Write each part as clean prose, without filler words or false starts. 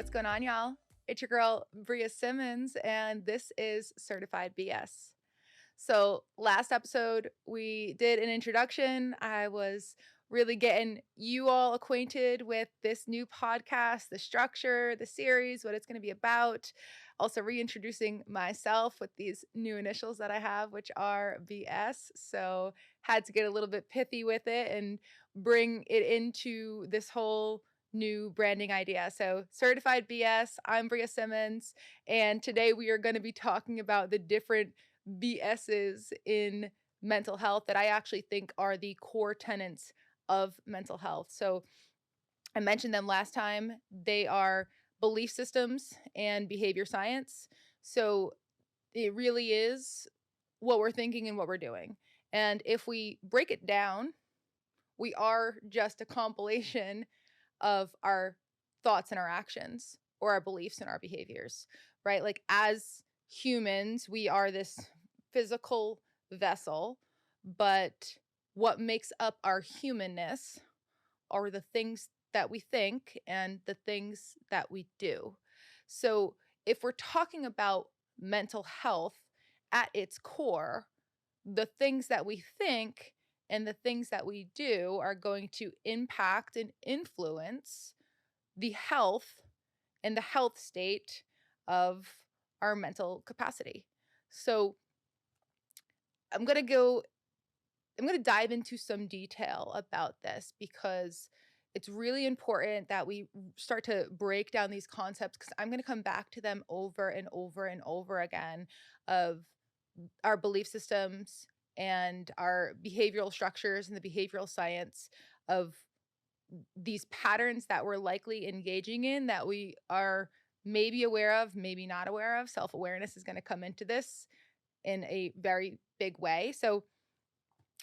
What's going on, y'all? It's your girl, Bria Simmons, and this is Certified BS. So, last episode, we did an introduction. I was really getting you all acquainted with this new podcast, the structure, the series, what it's going to be about. Also, reintroducing myself with these new initials that I have, which are BS. So, had to get a little bit pithy with it and bring it into this whole new branding idea. So, Certified BS, I'm Bria Simmons, and today we are going to be talking about the different BSs in mental health that I actually think are the core tenets of mental health. So I mentioned them last time. They are belief systems and behavior science. So it really is what we're thinking and what we're doing. And if we break it down, we are just a compilation of our thoughts and our actions, or our beliefs and our behaviors, right? Like as humans, we are this physical vessel, but what makes up our humanness are the things that we think and the things that we do. So if we're talking about mental health at its core, the things that we think and the things that we do are going to impact and influence the health and the health state of our mental capacity. So I'm going to dive into some detail about this because it's really important that we start to break down these concepts, because I'm going to come back to them over and over and over again, of our belief systems and our behavioral structures and the behavioral science of these patterns that we're likely engaging in that we are maybe aware of, maybe not aware of. Self-awareness is going to come into this in a very big way. So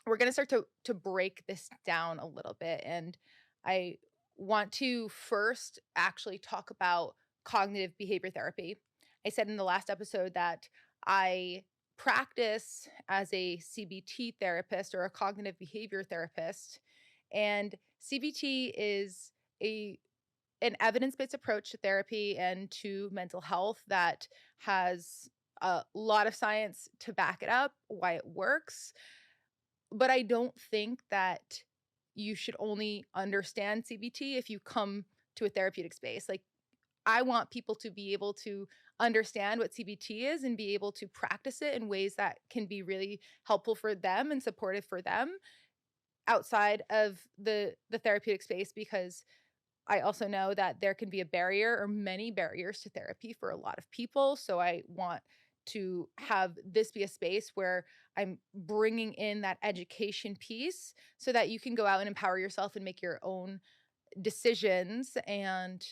we're going to start to break this down a little bit. And I want to first actually talk about cognitive behavior therapy. I said in the last episode that I practice as a CBT therapist, or a cognitive behavior therapist. And CBT is an evidence-based approach to therapy and to mental health that has a lot of science to back it up, why it works. But I don't think that you should only understand CBT if you come to a therapeutic space. Like, I want people to be able to understand what CBT is and be able to practice it in ways that can be really helpful for them and supportive for them outside of the therapeutic space, because I also know that there can be a barrier, or many barriers, to therapy for a lot of people. So I want to have this be a space where I'm bringing in that education piece so that you can go out and empower yourself and make your own decisions. And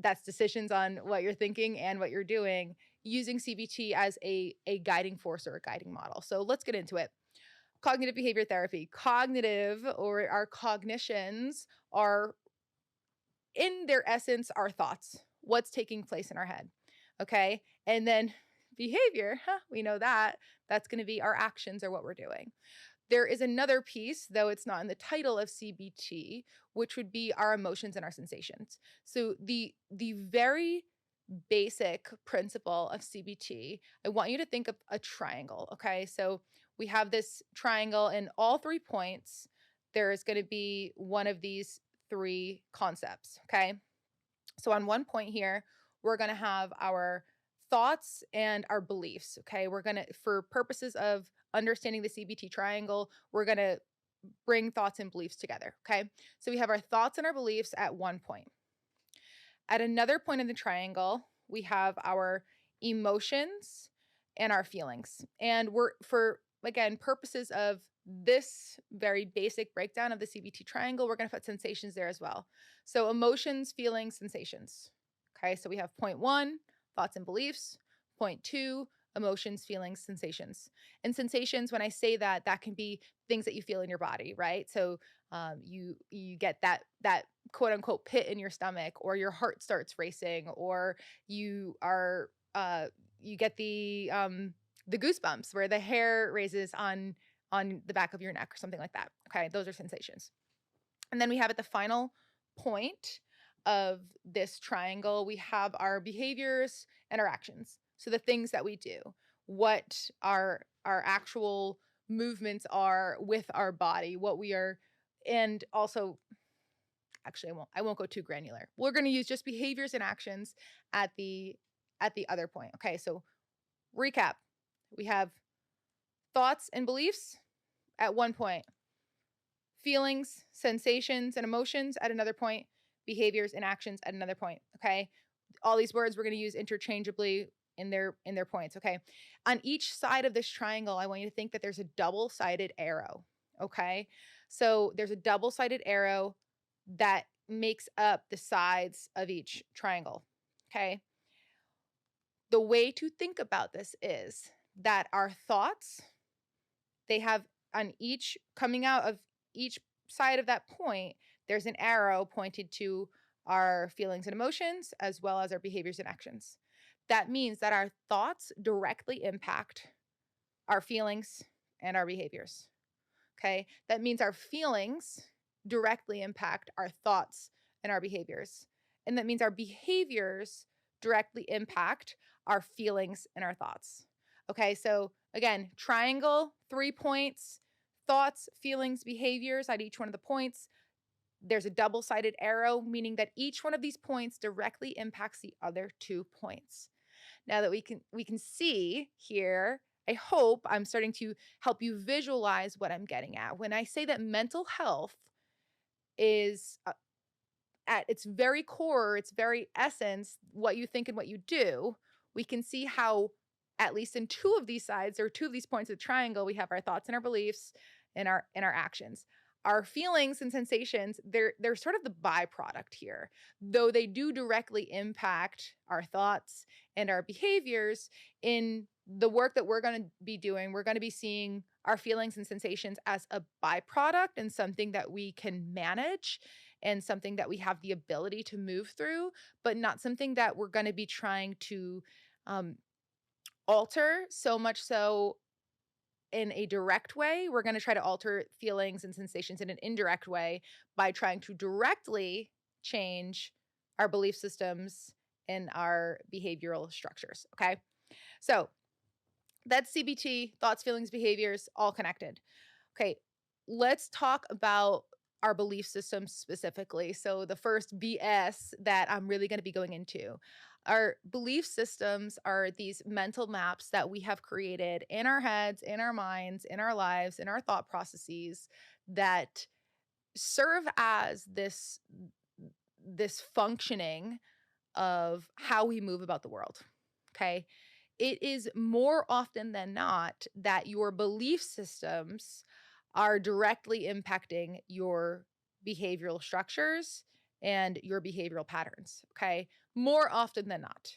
that's decisions on what you're thinking and what you're doing, using CBT as a guiding force or a guiding model. So let's get into it. Cognitive behavior therapy. Cognitive, or our cognitions, are in their essence our thoughts, what's taking place in our head. Okay. And then behavior, we know that that's going to be our actions, or what we're doing. There is another piece, though it's not in the title of CBT, which would be our emotions and our sensations. So the very basic principle of CBT, I want you to think of a triangle. Okay. So we have this triangle, and all 3 points, there is going to be one of these 3 concepts. Okay. So on one point here, we're going to have our thoughts and our beliefs. Okay. We're going to, for purposes of understanding the CBT triangle, we're going to bring thoughts and beliefs together. Okay. So we have our thoughts and our beliefs at one point. At another point in the triangle, we have our emotions and our feelings. And we're, for, again, purposes of this very basic breakdown of the CBT triangle, we're going to put sensations there as well. So emotions, feelings, sensations. Okay, so we have point 1, thoughts and beliefs. Point 2, emotions, feelings, sensations. And sensations, when I say that, that can be things that you feel in your body, right? So you get that quote unquote pit in your stomach, or your heart starts racing, or you are you get the goosebumps where the hair raises on the back of your neck, or something like that. Okay, those are sensations. And then we have at the final point of this triangle, we have our behaviors and our actions. So the things that we do, what our actual movements are with our body, what we are, and also actually I won't go too granular. We're going to use just behaviors and actions at the other point. Okay, so recap. We have thoughts and beliefs at one point, feelings, sensations, and emotions at another point, behaviors and actions at another point. Okay, all these words we're going to use interchangeably in their points. Okay, on each side of this triangle, I want you to think that there's a double-sided arrow. Okay, so there's a double-sided arrow that makes up the sides of each triangle. Okay, the way to think about this is that our thoughts, they have on each coming out of each side of that point, there's an arrow pointed to our feelings and emotions as well as our behaviors and actions. That means that our thoughts directly impact our feelings and our behaviors. Okay? That means our feelings directly impact our thoughts and our behaviors. And that means our behaviors directly impact our feelings and our thoughts. Okay, so again, triangle, 3 points, thoughts, feelings, behaviors at each one of the points. There's a double-sided arrow, meaning that each one of these points directly impacts the other 2 points. Now that we can see here, I hope I'm starting to help you visualize what I'm getting at. When I say that mental health is at its very core, its very essence, what you think and what you do, we can see how, at least in 2 of these sides or 2 of these points of the triangle, we have our thoughts and our beliefs and our actions. Our feelings and sensations, they're sort of the byproduct here, though they do directly impact our thoughts and our behaviors. In the work that we're going to be doing, we're going to be seeing our feelings and sensations as a byproduct and something that we can manage and something that we have the ability to move through, but not something that we're going to be trying to alter so much so in a direct way. We're going to try to alter feelings and sensations in an indirect way by trying to directly change our belief systems and our behavioral structures. Okay. So that's CBT, thoughts, feelings, behaviors, all connected. Okay. Let's talk about our belief systems specifically. So the first BS that I'm really going to be going into. Our belief systems are these mental maps that we have created in our heads, in our minds, in our lives, in our thought processes that serve as this functioning of how we move about the world. Okay? It is more often than not that your belief systems are directly impacting your behavioral structures and your behavioral patterns. Okay? More often than not.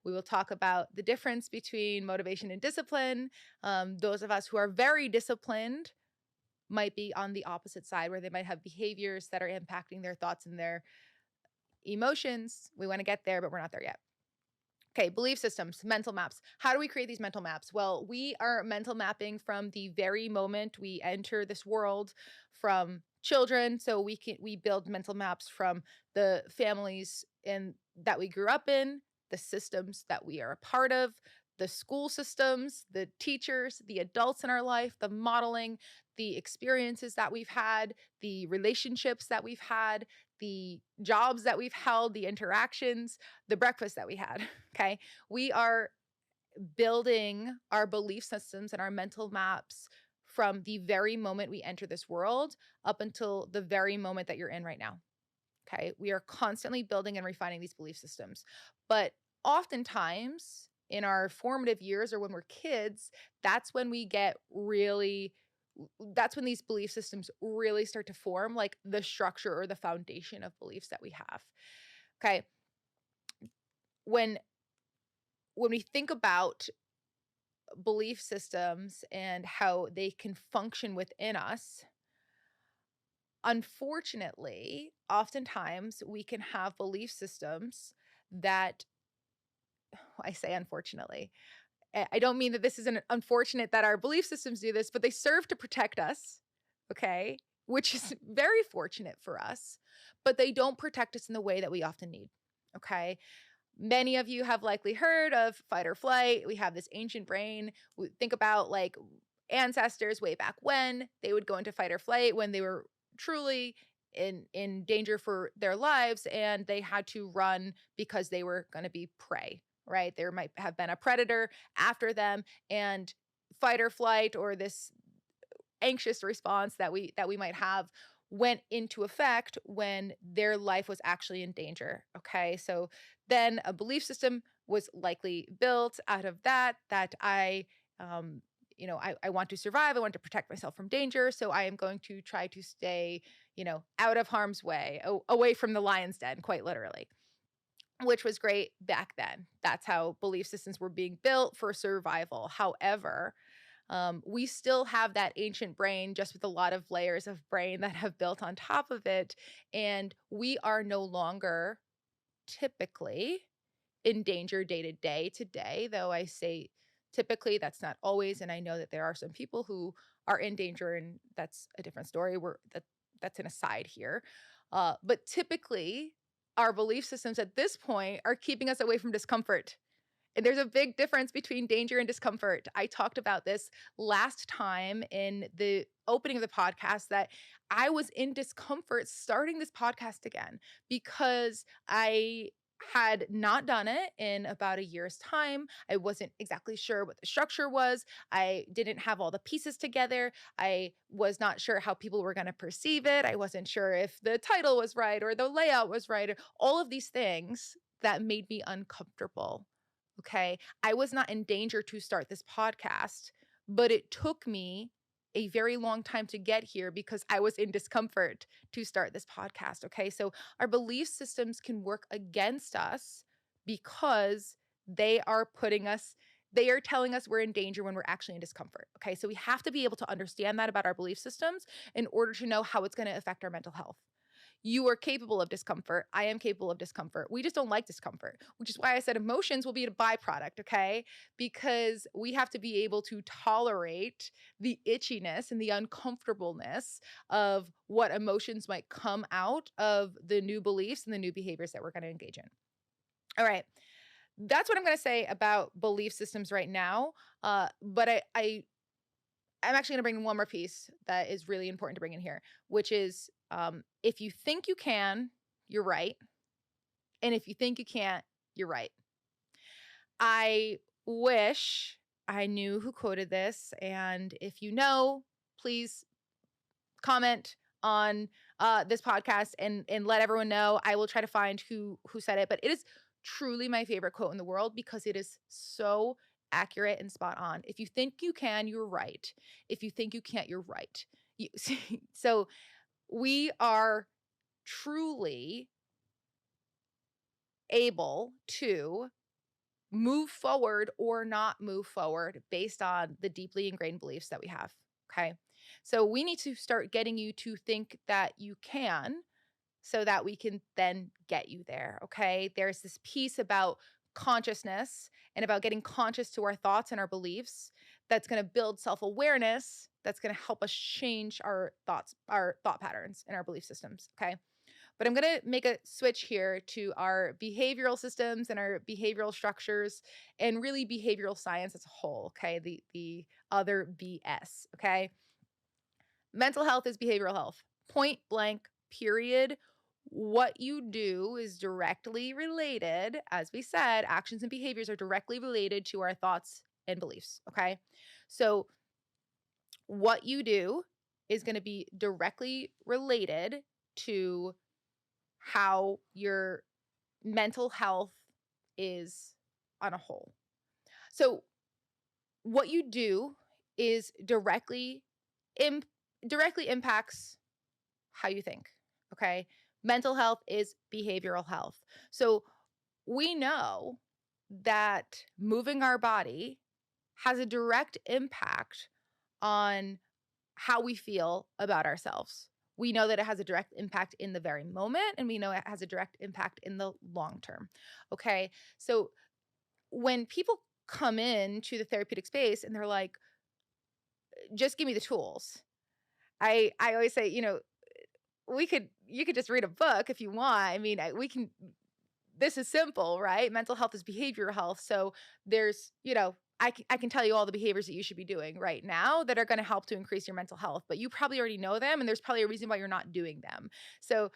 We will talk about the difference between motivation and discipline. Those of us who are very disciplined might be on the opposite side, where they might have behaviors that are impacting their thoughts and their emotions. We want to get there, but we're not there yet. Okay, belief systems, mental maps. How do we create these mental maps? Well, we are mental mapping from the very moment we enter this world, from children. So we build mental maps from the families that we grew up in, the systems that we are a part of, the school systems, the teachers, the adults in our life, the modeling, the experiences that we've had, the relationships that we've had, the jobs that we've held, the interactions, the breakfast that we had. Okay. We are building our belief systems and our mental maps from the very moment we enter this world up until the very moment that you're in right now. Okay. We are constantly building and refining these belief systems. But oftentimes in our formative years or when we're kids, that's when these belief systems really start to form, like the structure or the foundation of beliefs that we have. Okay. When we think about belief systems and how they can function within us, unfortunately, oftentimes we can have belief systems that, I say unfortunately, I don't mean that this is unfortunate that our belief systems do this, but they serve to protect us. Okay. which is very fortunate for us, but they don't protect us in the way that we often need. Okay. Many of you have likely heard of fight or flight. We have this ancient brain. We think about like ancestors way back when they would go into fight or flight when they were truly in danger for their lives and they had to run because they were going to be prey, right? There might have been a predator after them, and fight or flight, or this anxious response that we might have, went into effect when their life was actually in danger. Okay, so then a belief system was likely built out of that um I want to survive, I want to protect myself from danger, so I am going to try to stay out of harm's way, away from the lion's den, quite literally, which was great back then. That's how belief systems were being built for survival. However, we still have that ancient brain, just with a lot of layers of brain that have built on top of it. And we are no longer typically in danger day to day today, though I say typically, that's not always. And I know that there are some people who are in danger, and that's a different story. That's an aside here. But typically, our belief systems at this point are keeping us away from discomfort. And there's a big difference between danger and discomfort. I talked about this last time in the opening of the podcast, that I was in discomfort starting this podcast again because I had not done it in about a year's time. I wasn't exactly sure what the structure was. I didn't have all the pieces together. I was not sure how people were going to perceive it. I wasn't sure if the title was right or the layout was right, or all of these things that made me uncomfortable. Okay. I was not in danger to start this podcast, but it took me a very long time to get here because I was in discomfort to start this podcast. Okay. So our belief systems can work against us because they are they are telling us we're in danger when we're actually in discomfort. Okay. So we have to be able to understand that about our belief systems in order to know how it's going to affect our mental health. You are capable of discomfort. I am capable of discomfort. We just don't like discomfort, which is why I said emotions will be a byproduct, okay? Because we have to be able to tolerate the itchiness and the uncomfortableness of what emotions might come out of the new beliefs and the new behaviors that we're going to engage in. All right. That's what I'm going to say about belief systems right now. But I'm actually going to bring in one more piece that is really important to bring in here, which is if you think you can, you're right. And if you think you can't, you're right. I wish I knew who quoted this. And if you know, please comment on this podcast and let everyone know. I will try to find who said it, but it is truly my favorite quote in the world because it is so accurate and spot on. If you think you can, you're right. If you think you can't, you're right. So we are truly able to move forward or not move forward based on the deeply ingrained beliefs that we have. Okay. So we need to start getting you to think that you can so that we can then get you there. Okay. There's this piece about consciousness and about getting conscious to our thoughts and our beliefs that's going to build self-awareness, that's going to help us change our thoughts, our thought patterns, and our belief systems. Okay. But I'm going to make a switch here to our behavioral systems and our behavioral structures and really behavioral science as a whole. Okay. The other BS. Okay. Mental health is behavioral health. Point blank, period. What you do is directly related, as we said, actions and behaviors are directly related to our thoughts and beliefs. Okay. So what you do is going to be directly related to how your mental health is on a whole. So what you do is directly impacts how you think. Okay. Mental health is behavioral health. So we know that moving our body has a direct impact on how we feel about ourselves. We know that it has a direct impact in the very moment, and we know it has a direct impact in the long term. Okay. So when people come in to the therapeutic space and they're like, just give me the tools, I always say, you could just read a book if you want. I mean, we can this is simple, right? Mental health is behavioral health. So there's, I can tell you all the behaviors that you should be doing right now that are going to help to increase your mental health, but you probably already know them and there's probably a reason why you're not doing them. So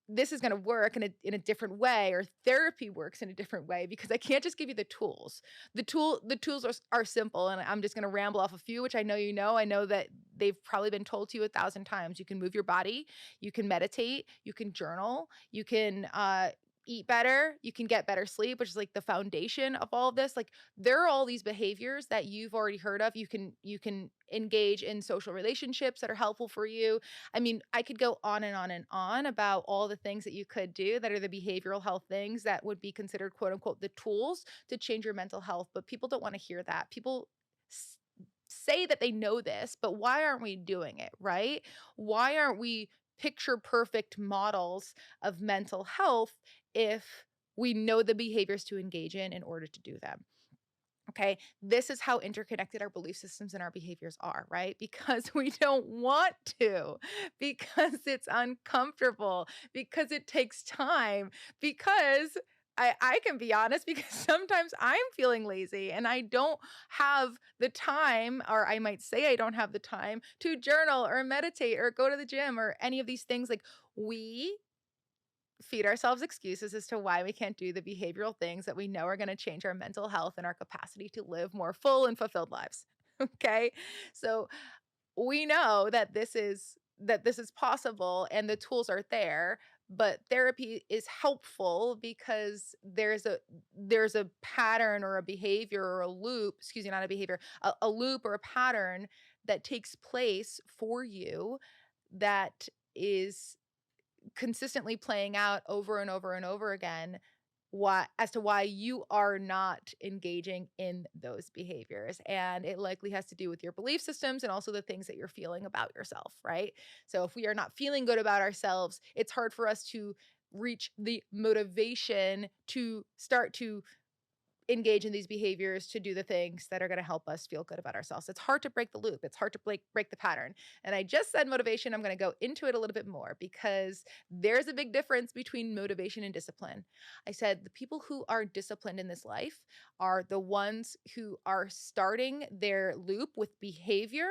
this is going to work in a different way, or therapy works in a different way, because I can't just give you the tools. The tools are simple, and I'm just going to ramble off a few, which I know you know. I know that they've probably been told to you 1,000 times. You can move your body, you can meditate, you can journal, you can eat better, you can get better sleep, which is like the foundation of all of this. Like there are all these behaviors that you've already heard of. You can engage in social relationships that are helpful for you. I mean, I could go on and on and on about all the things that you could do that are the behavioral health things that would be considered quote unquote the tools to change your mental health, but people don't want to hear that. People s- say that they know this, but why aren't we doing it, right? Why aren't we picture perfect models of mental health if we know the behaviors to engage in order to do them? Okay. This is how interconnected our belief systems and our behaviors are, right? Because we don't want to, because it's uncomfortable, because it takes time, because I can be honest, because sometimes I'm feeling lazy and I don't have the time, or I might say I don't have the time to journal or meditate or go to the gym or any of these things. Like we feed ourselves excuses as to why we can't do the behavioral things that we know are going to change our mental health and our capacity to live more full and fulfilled lives. Okay? So we know that this is possible and the tools are there, but therapy is helpful because there's a pattern or a behavior or a loop, excuse me, not a behavior, a loop or a pattern that takes place for you that is consistently playing out over and over and over again, why as to why you are not engaging in those behaviors. And it likely has to do with your belief systems and also the things that you're feeling about yourself, right? So if we are not feeling good about ourselves, it's hard for us to reach the motivation to start to engage in these behaviors, to do the things that are going to help us feel good about ourselves. It's hard to break the loop. It's hard to break the pattern. And I just said motivation. I'm going to go into it a little bit more because there's a big difference between motivation and discipline. I said the people who are disciplined in this life are the ones who are starting their loop with behavior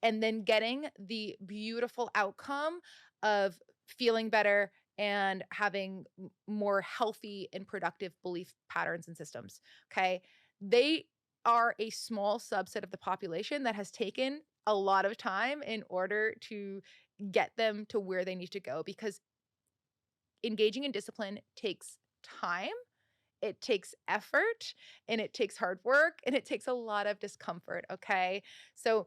and then getting the beautiful outcome of feeling better and having more healthy and productive belief patterns and systems. Okay. They are a small subset of the population that has taken a lot of time in order to get them to where they need to go, because engaging in discipline takes time, it takes effort, and it takes hard work, and it takes a lot of discomfort. Okay. So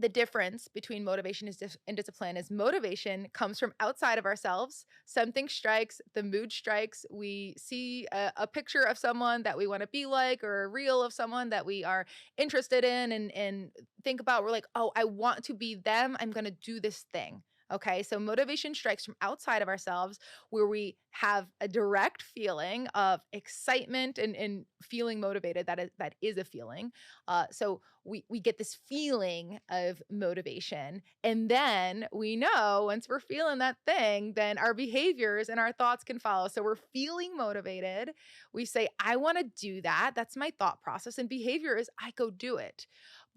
the difference between motivation and discipline is motivation comes from outside of ourselves. Something strikes, the mood strikes. We see a picture of someone that we want to be like, or a reel of someone that we are interested in, and think about, we're like, oh, I want to be them. I'm going to do this thing. Okay, so motivation strikes from outside of ourselves, where we have a direct feeling of excitement and feeling motivated. That is a feeling. So we get this feeling of motivation, and then we know once we're feeling that thing, then our behaviors and our thoughts can follow. So we're feeling motivated, we say, I want to do that, that's my thought process, and behavior is I go do it.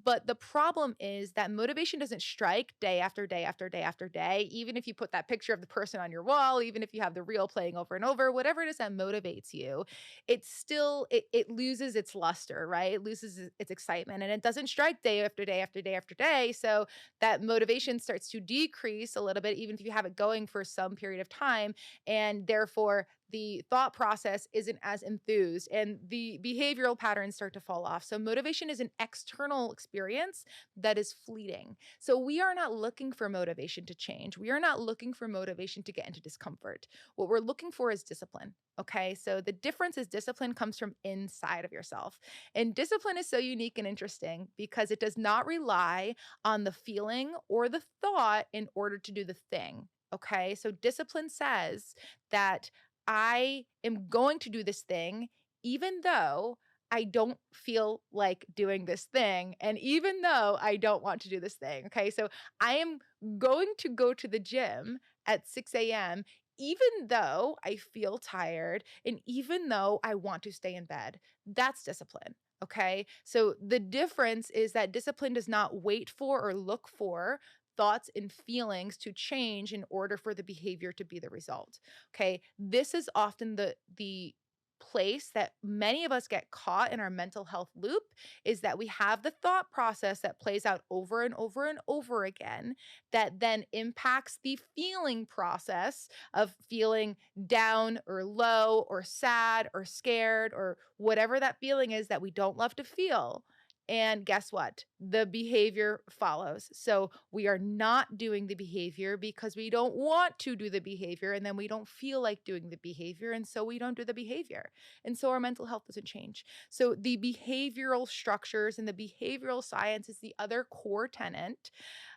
But the problem is that motivation doesn't strike day after day after day after day. Even if you put that picture of the person on your wall, even if you have the reel playing over and over, whatever it is that motivates you, it's still, it loses its luster, right? It loses its excitement, and it doesn't strike day after day after day after day. So that motivation starts to decrease a little bit, even if you have it going for some period of time. And therefore, the thought process isn't as enthused and the behavioral patterns start to fall off. So, motivation is an external experience that is fleeting. So, we are not looking for motivation to change. We are not looking for motivation to get into discomfort. What we're looking for is discipline. Okay. So, the difference is discipline comes from inside of yourself. And discipline is so unique and interesting because it does not rely on the feeling or the thought in order to do the thing. Okay. So, discipline says that I am going to do this thing, even though I don't feel like doing this thing. And even though I don't want to do this thing, okay, so I am going to go to the gym at 6 a.m., even though I feel tired and even though I want to stay in bed. That's discipline. Okay. So the difference is that discipline does not wait for or look for thoughts and feelings to change in order for the behavior to be the result. Okay. This is often the place that many of us get caught in our mental health loop, is that we have the thought process that plays out over and over and over again that then impacts the feeling process of feeling down or low or sad or scared or whatever that feeling is that we don't love to feel. And guess what? The behavior follows. So we are not doing the behavior because we don't want to do the behavior. And then we don't feel like doing the behavior. And so we don't do the behavior. And so our mental health doesn't change. So the behavioral structures and the behavioral science is the other core tenet,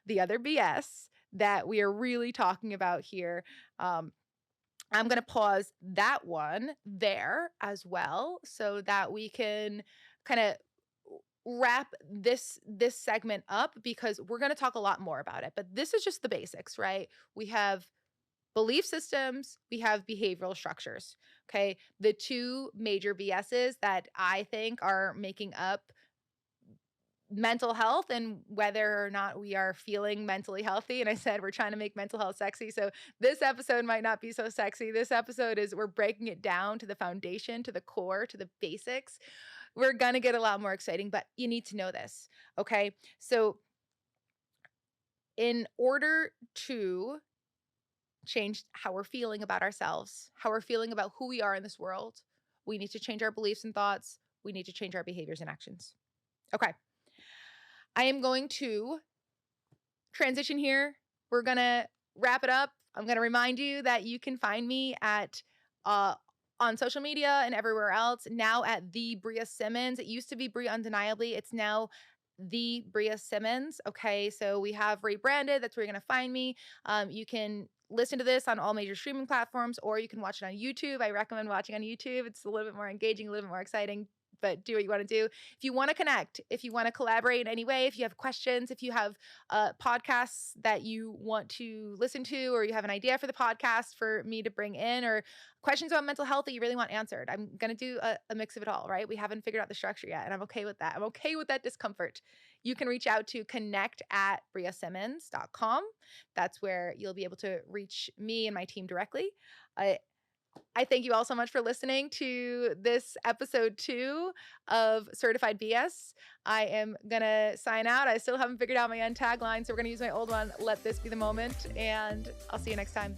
the other BS that we are really talking about here. I'm going to pause that one there as well so that we can kind of wrap this segment up, because we're going to talk a lot more about it. But this is just the basics, right? We have belief systems, we have behavioral structures. Okay. The two major BSs that I think are making up mental health and whether or not we are feeling mentally healthy. And I said we're trying to make mental health sexy. So this episode might not be so sexy. This episode is, we're breaking it down to the foundation, to the core, to the basics. We're going to get a lot more exciting, but you need to know this. Okay. So in order to change how we're feeling about ourselves, how we're feeling about who we are in this world, we need to change our beliefs and thoughts. We need to change our behaviors and actions. Okay. I am going to transition here. We're going to wrap it up. I'm going to remind you that you can find me at on social media and everywhere else now at the Bria Simmons. It used to be Bria Undeniably. It's now the Bria Simmons. Okay, so we have rebranded. That's where you're going to find me. You can listen to this on all major streaming platforms, or you can watch it on YouTube. I recommend watching on YouTube. It's a little bit more engaging, a little bit more exciting, but do what you want to do. If you want to connect, if you want to collaborate in any way, if you have questions, if you have podcasts that you want to listen to, or you have an idea for the podcast for me to bring in, or questions about mental health that you really want answered, I'm going to do a mix of it all, right? We haven't figured out the structure yet, and I'm okay with that. I'm okay with that discomfort. You can reach out to connect@briasimmons.com. That's where you'll be able to reach me and my team directly. I thank you all so much for listening to this episode 2 of Certified BS. I am going to sign out. I still haven't figured out my end tagline, so we're going to use my old one, let this be the moment, and I'll see you next time.